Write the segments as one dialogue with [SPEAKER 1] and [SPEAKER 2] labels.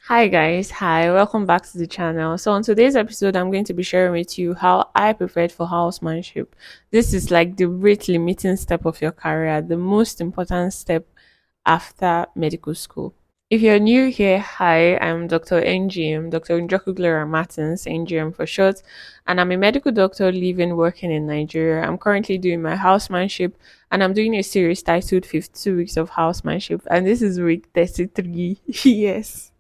[SPEAKER 1] Hi guys, hi, welcome back to the channel. So on today's episode, I'm going to be sharing with you how I prepared for housemanship. This is like the rate limiting step of your career, the most important step after medical school. If you're new here, hi, I'm Dr. Ngm, Dr. Njoku Martins, Ngm for short, and I'm a medical doctor living working in Nigeria. I'm currently doing my housemanship and I'm doing a series titled 52 Weeks of Housemanship, and this is week 33. Yes.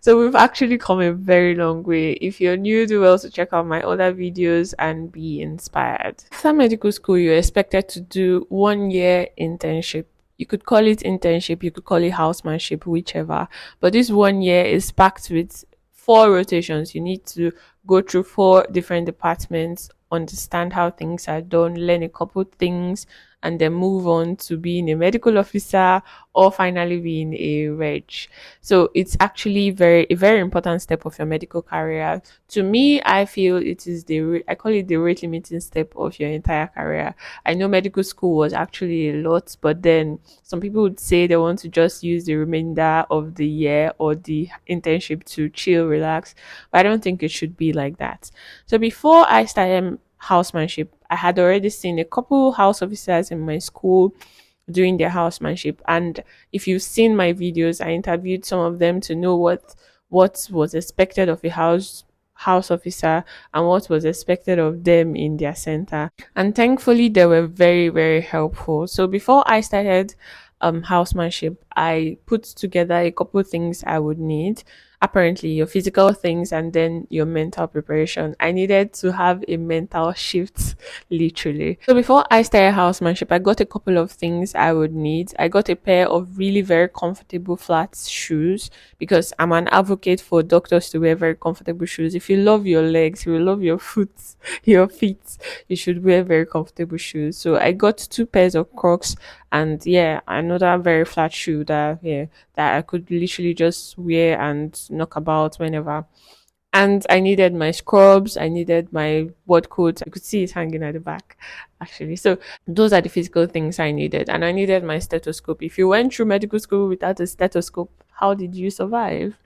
[SPEAKER 1] So we've actually come a very long way. If you're new, do well to check out my other videos and be inspired. After medical school, you're expected to do 1 year internship. You could call it internship, you could call it housemanship, whichever. But this 1 year is packed with four rotations. You need to go through four different departments, understand how things are done, learn a couple things, and then move on to being a medical officer or finally being a reg. So it's actually a very important step of your medical career. To me, I feel it is I call it the rate limiting step of your entire career. I know medical school was actually a lot, but then some people would say they want to just use the remainder of the year or the internship to chill, relax. But I don't think it should be like that. So before I started housemanship, I had already seen a couple house officers in my school doing their housemanship. And if you've seen my videos, I interviewed some of them to know what was expected of a house officer and what was expected of them in their center. And thankfully they were very, very helpful. So before I started housemanship, I put together a couple things I would need. Apparently your physical things and then your mental preparation. I needed to have a mental shift, literally. So before I started housemanship, I got a couple of things I would need. I got a pair of really very comfortable flat shoes because I'm an advocate for doctors to wear very comfortable shoes. If you love your legs, if you love your foot, your feet, you should wear very comfortable shoes. So I got two pairs of Crocs and yeah, another very flat shoe that I could literally just wear and knock about whenever. And I needed my scrubs, I needed my word coat. You could see it hanging at the back, actually. So those are the physical things I needed. And I needed my stethoscope. If you went through medical school without a stethoscope, how did you survive?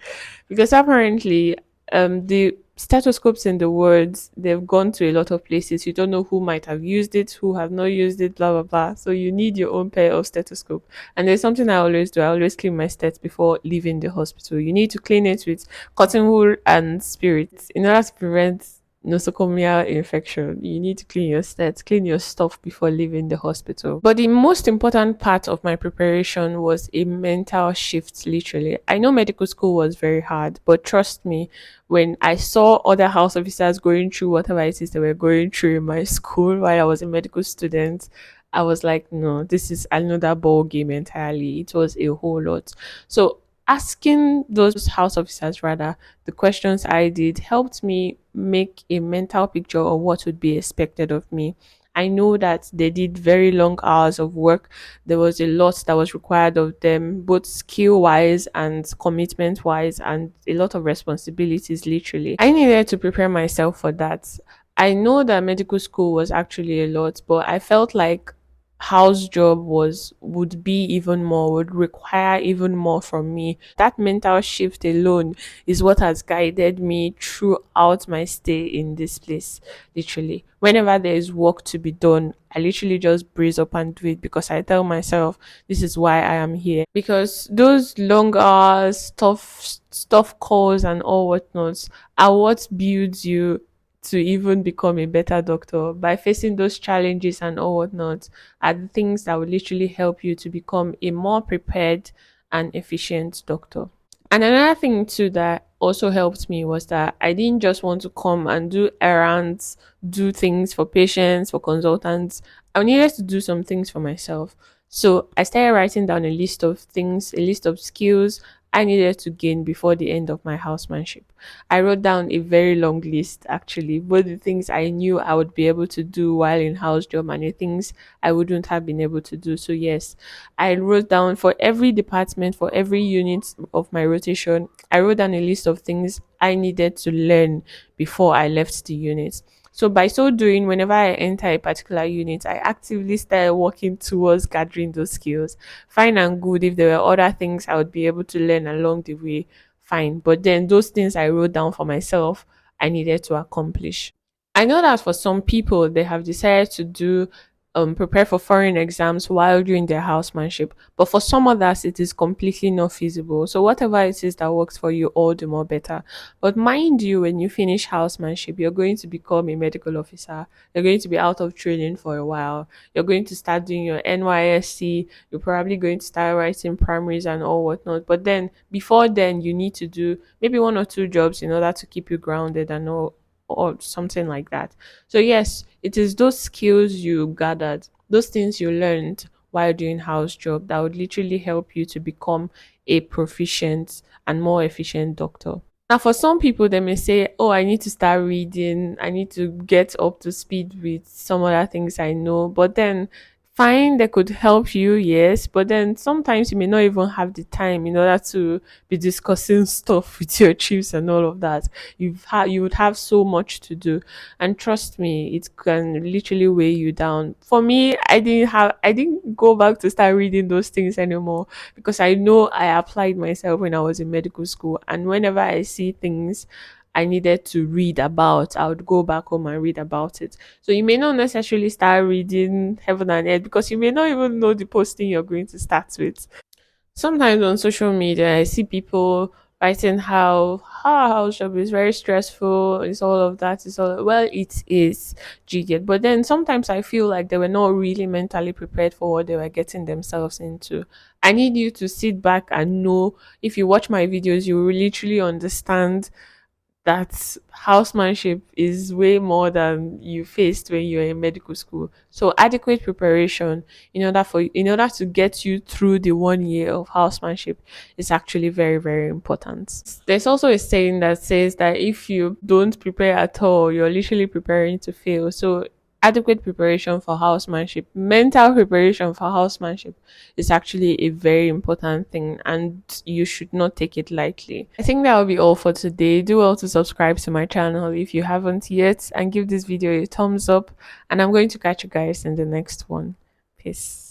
[SPEAKER 1] Because apparently the stethoscopes in the words they've gone to a lot of places. You don't know who might have used it, who have not used it, blah blah blah. So you need your own pair of stethoscope. And there's something I always do. I always clean my stats before leaving the hospital. You need to clean it with cotton wool and spirit in order to prevent nosocomial infection. You need to clean your stats, clean your stuff before leaving the hospital. But the most important part of my preparation was a mental shift, literally. I know medical school was very hard, but trust me, when I saw other house officers going through whatever it is they were going through in my school while I was a medical student, I was like, no, this is another ball game entirely. It was a whole lot. So asking those house officers rather the questions I did helped me make a mental picture of what would be expected of me. I know that they did very long hours of work. There was a lot that was required of them, both skill wise and commitment wise, and a lot of responsibilities, literally. I needed to prepare myself for that. I know that medical school was actually a lot, but I felt like house job would be even more, would require even more from me. That mental shift alone is what has guided me throughout my stay in this place. Literally, whenever there is work to be done, I literally just breeze up and do it because I tell myself this is why I am here. Because those long hours, stuff calls and all whatnots are what builds you to even become a better doctor. By facing those challenges and all whatnot are the things that will literally help you to become a more prepared and efficient doctor. And another thing too that also helped me was that I didn't just want to come and do errands, do things for patients, for consultants. I needed to do some things for myself. So I started writing down a list of things, a list of skills I needed to gain before the end of my housemanship. I wrote down a very long list actually, both the things I knew I would be able to do while in house job and the things I wouldn't have been able to do. So yes, I wrote down for every department, for every unit of my rotation, I wrote down a list of things I needed to learn before I left the unit. So by so doing, whenever I enter a particular unit, I actively started working towards gathering those skills. Fine and good if there were other things I would be able to learn along the way. fine. But then those things I wrote down for myself, I needed to accomplish. I know that for some people, they have decided to do prepare for foreign exams while doing their housemanship. But for some others, it is completely not feasible. So whatever it is that works for you, all the more better. But mind you, when you finish housemanship, you're going to become a medical officer. You're going to be out of training for a while. You're going to start doing your NYSC. You're probably going to start writing primaries and all whatnot. But then before then, you need to do maybe one or two jobs in order to keep you grounded and all or something like that. So yes, it is those skills you gathered, those things you learned while doing house job that would literally help you to become a proficient and more efficient doctor. Now, for some people, they may say, "Oh, I need to start reading. I need to get up to speed with some other things I know." But then, fine, they could help you, yes. But then sometimes you may not even have the time in order to be discussing stuff with your chiefs and all of that. You would have so much to do, and trust me, it can literally weigh you down. For me, I didn't go back to start reading those things anymore because I know I applied myself when I was in medical school. And whenever I see things I needed to read about, I would go back home and read about it. So you may not necessarily start reading Heaven and Earth because you may not even know the posting you're going to start with. Sometimes on social media, I see people writing how house job is very stressful. It's all of that. It's all well, it is. Do you get? But then sometimes I feel like they were not really mentally prepared for what they were getting themselves into. I need you to sit back and know. If you watch my videos, you will literally understand that housemanship is way more than you faced when you're in medical school. So adequate preparation in order to get you through the 1 year of housemanship is actually very, very important. There's also a saying that says that if you don't prepare at all, you're literally preparing to fail. So adequate preparation for housemanship, mental preparation for housemanship is actually a very important thing and you should not take it lightly. I think that will be all for today. Do well to subscribe to my channel if you haven't yet and give this video a thumbs up, and I'm going to catch you guys in the next one. Peace.